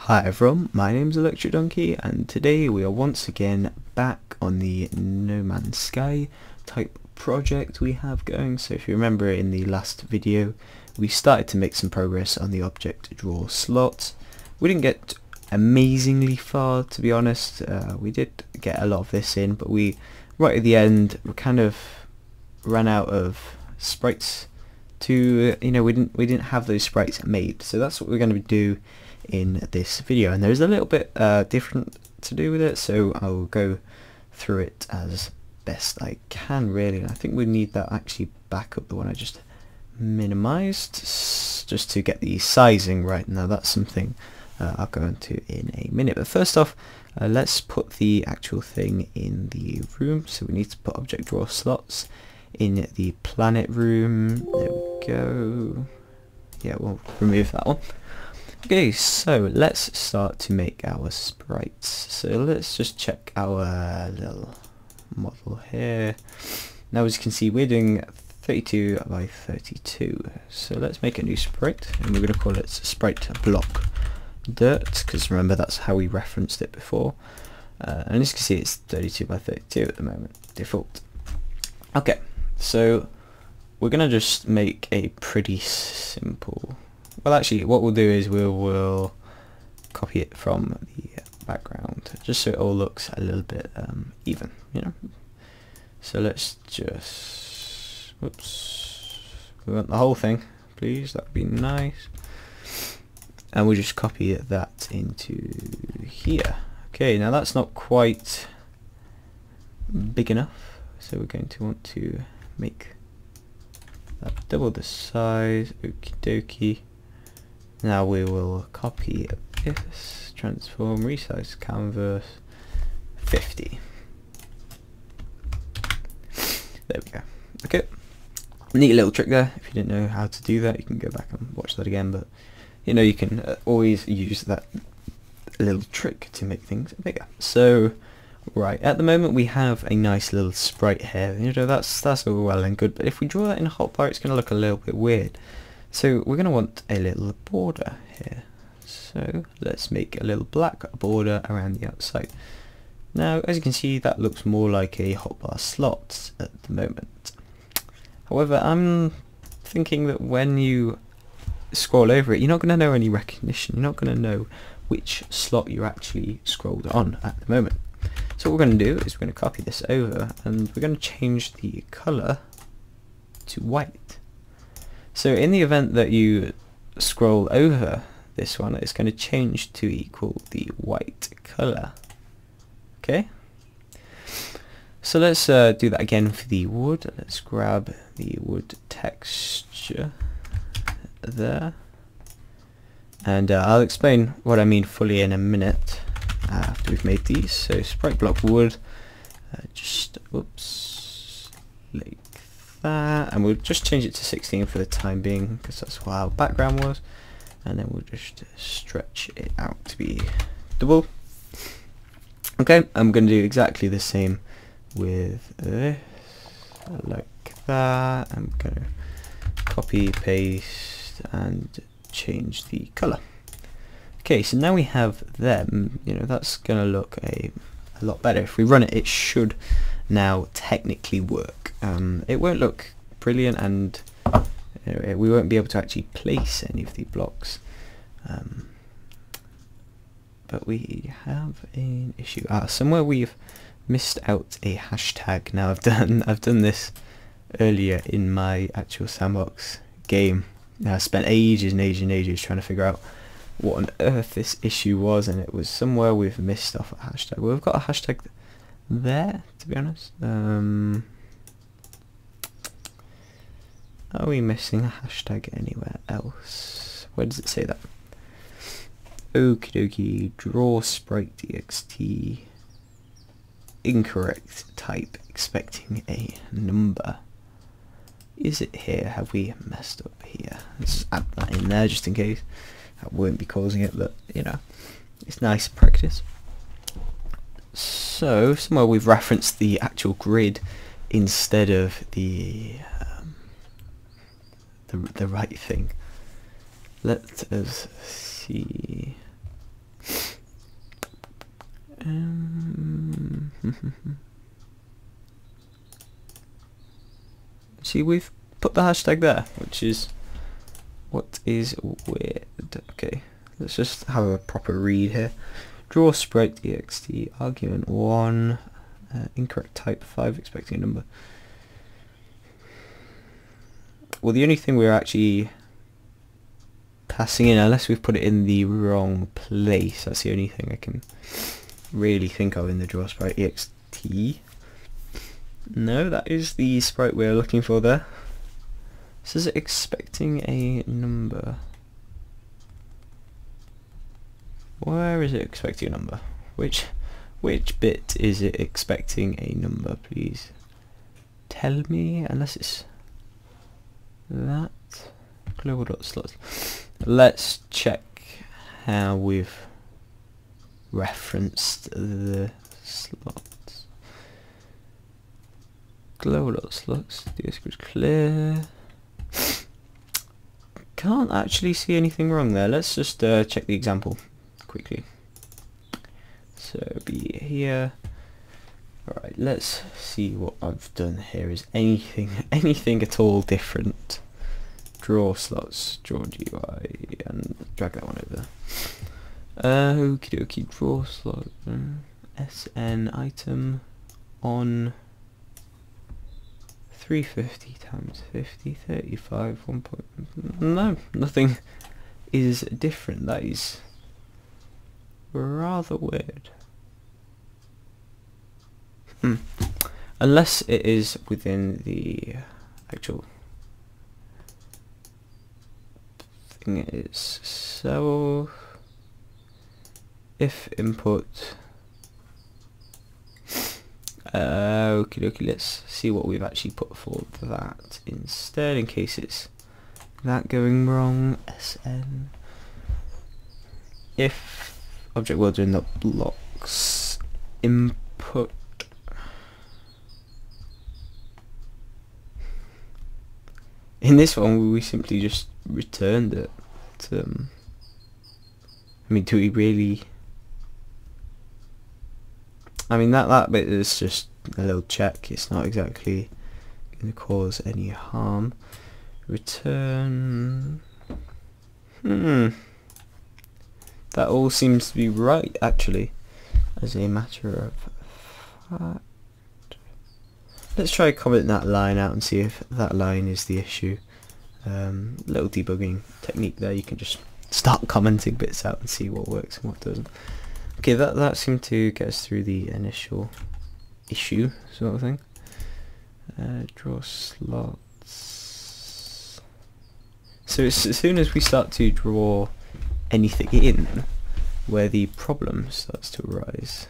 Hi everyone, my name's Electric Donkey and today we are once again back on the No Man's Sky type project we have going. So if you remember in the last video we started to make some progress on the object draw slot. We didn't get amazingly far, to be honest. We did get a lot of this in, but right at the end we kind of ran out of sprites to, we didn't have those sprites made, so that's what we're going to do in this video, and there's a little bit different to do with it, so I'll go through it as best I can really. I think we need that actually back up, the one I just minimized, just to get the sizing right. Now that's something I'll go into in a minute, but first off let's put the actual thing in the room. So we need to put object draw slots in the planet room. There we go. Yeah, we'll remove that one. Okay, so let's start to make our sprites. So let's just check our little model here. Now as you can see we're doing 32 by 32. So let's make a new sprite and we're going to call it sprite block dirt, because remember that's how we referenced it before. And as you can see it's 32 by 32 at the moment, default. Okay, so we're going to just make a pretty simple, well actually what we'll do is we'll copy it from the background just so it all looks a little bit even, So let's just, whoops, we want the whole thing please, that would be nice. And we'll just copy that into here. Okay, now that's not quite big enough, so we're going to want to make that double the size. Okie dokie. Now we will copy this, transform, resize canvas, 50. There we go. Okay, neat little trick there. If you didn't know how to do that, you can go back and watch that again, but you can always use that little trick to make things bigger. So right, at the moment we have a nice little sprite here. That's all well and good, but if we draw that in a hotbar it's going to look a little bit weird. So we're going to want a little border here. So let's make a little black border around the outside. Now as you can see that looks more like a hotbar slot at the moment. However, I'm thinking that when you scroll over it you're not going to know any recognition. You're not going to know which slot you actually scrolled on at the moment. So what we're going to do is we're going to copy this over and we're going to change the color to white. So in the event that you scroll over this one, it's going to change to equal the white color. Okay, so let's do that again for the wood. Let's grab the wood texture there, and I'll explain what I mean fully in a minute after we've made these. So sprite block wood, just whoops, like that, and we'll just change it to 16 for the time being because that's what our background was, and then we'll just stretch it out to be double. Okay, I'm going to do exactly the same with this, like that. I'm going to copy, paste, and change the color. Okay, so now we have them. That's going to look a lot better. If we run it, it should now technically work. It won't look brilliant, and we won't be able to actually place any of the blocks. But we have an issue. Somewhere we've missed out a hashtag. Now I've done this earlier in my actual sandbox game. Now I spent ages and ages and ages trying to figure out what on earth this issue was, and it was somewhere we've missed off a hashtag. Well, we've got a hashtag there, to be honest. Are we missing a hashtag anywhere else? Where does it say that? Okie dokie, draw sprite txt, incorrect type, expecting a number. Is it here? Have we messed up here? Let's add that in there just in case. That won't be causing it, but it's nice practice. So somewhere we've referenced the actual grid instead of the right thing. Let us see. See, we've put the hashtag there, which is what is weird. Okay, let's just have a proper read here. Draw sprite ext argument 1 incorrect type 5 expecting a number. Well, the only thing we're actually passing in, unless we've put it in the wrong place, that's the only thing I can really think of in the draw sprite ext. No, that is the sprite we're looking for there. Says it expecting a number. Where is it expecting a number? Which bit is it expecting a number, please? Tell me, unless it's that. Global.slots. Let's check how we've referenced the slots. Global.slots, ds is clear. Can't actually see anything wrong there. Let's just check the example quickly. So be here. Alright, let's see what I've done here. Is anything at all different? Draw slots, draw GUI, and drag that one over. Okie dokie, draw slot, SN item on 350 times 50, 35, 1 point. No, nothing is different. That is rather weird. Unless it is within the actual thing it is. So if input okie dokie, let's see what we've actually put for that instead, in case it's that going wrong. SN if object words are in the blocks input in this one we simply just returned it. I mean, do we really? I mean, that bit is just a little check. It's not exactly going to cause any harm. Return. That all seems to be right, actually, as a matter of fact. Let's try commenting that line out and see if that line is the issue. Little debugging technique there. You can just start commenting bits out and see what works and what doesn't. Okay, that seemed to get us through the initial issue sort of thing. Draw slots. So as soon as we start to draw anything in, where the problem starts to arise.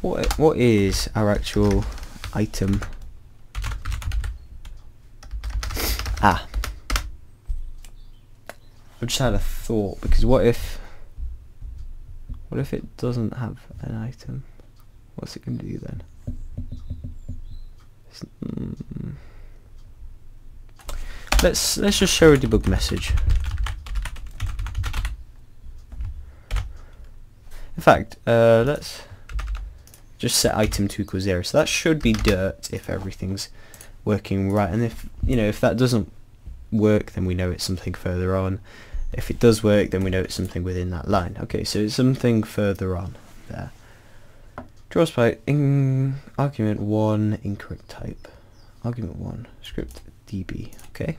What is our actual item? I've just had a thought, because what if it doesn't have an item? What's it going to do then? Let's just show a debug message. In fact, let's just set item to equal 0. So that should be dirt if everything's working right, and if that doesn't work, then we know it's something further on. If it does work, then we know it's something within that line. Okay, so it's something further on there. Draw sprite in argument 1 incorrect type. Argument 1 script db. Okay.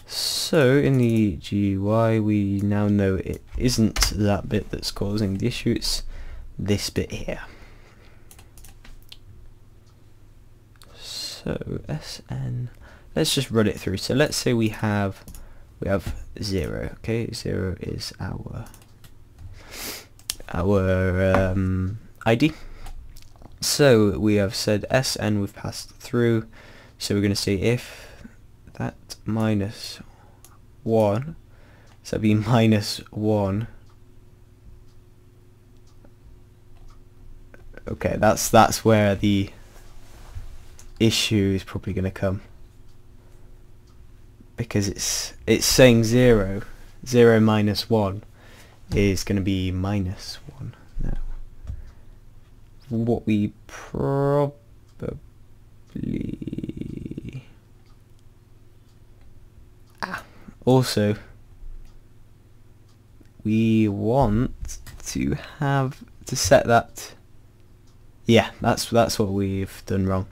So in the GUI we now know it isn't that bit that's causing the issue, it's this bit here. So SN, let's just run it through. So let's say we have 0. Okay, 0 is our ID. So we have said SN, we've passed through. So we're going to say if that minus 1, so that'd be minus 1. Okay, that's where the issue is probably going to come, because it's saying 0 minus 1 is going to be minus 1 now. What we probably also, we want to set that. Yeah, that's what we've done wrong.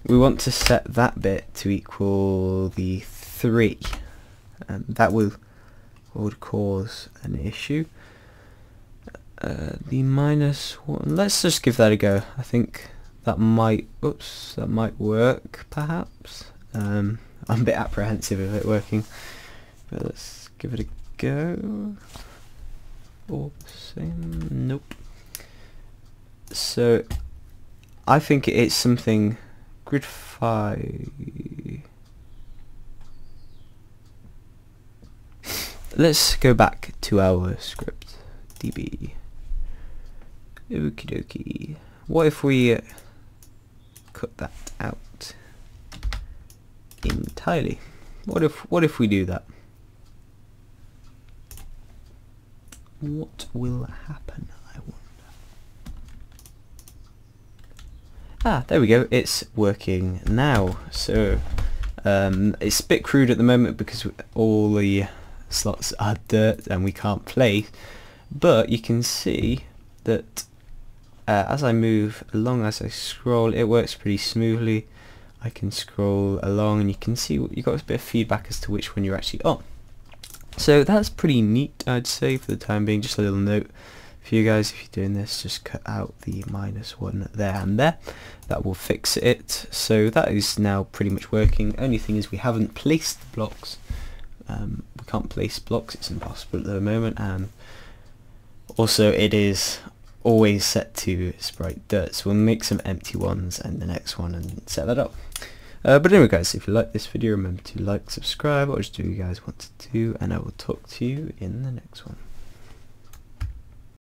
We want to set that bit to equal the 3, and that would cause an issue. The minus 1. Let's just give that a go. I think that might. Oops, that might work. Perhaps. I'm a bit apprehensive of it working, but let's give it a go. All the same. Nope. So I think it's something grid 5. Let's go back to our script. DB. Okie dokie. What if we cut that out entirely? What if we do that? What will happen, I wonder? Ah, there we go. It's working now. So it's a bit crude at the moment because all the slots are dirt and we can't play. But you can see that as I move along, as I scroll, it works pretty smoothly. I can scroll along and you can see you got a bit of feedback as to which one you're actually on. So that's pretty neat, I'd say, for the time being. Just a little note for you guys: if you're doing this, just cut out the minus 1 there and there. That will fix it. So that is now pretty much working. Only thing is we haven't placed the blocks. We can't place blocks, it's impossible at the moment, and also it is always set to sprite dirt, so we'll make some empty ones and the next one and set that up. But anyway guys, if you like this video, remember to like, subscribe, or just do what you guys want to do, and I will talk to you in the next one.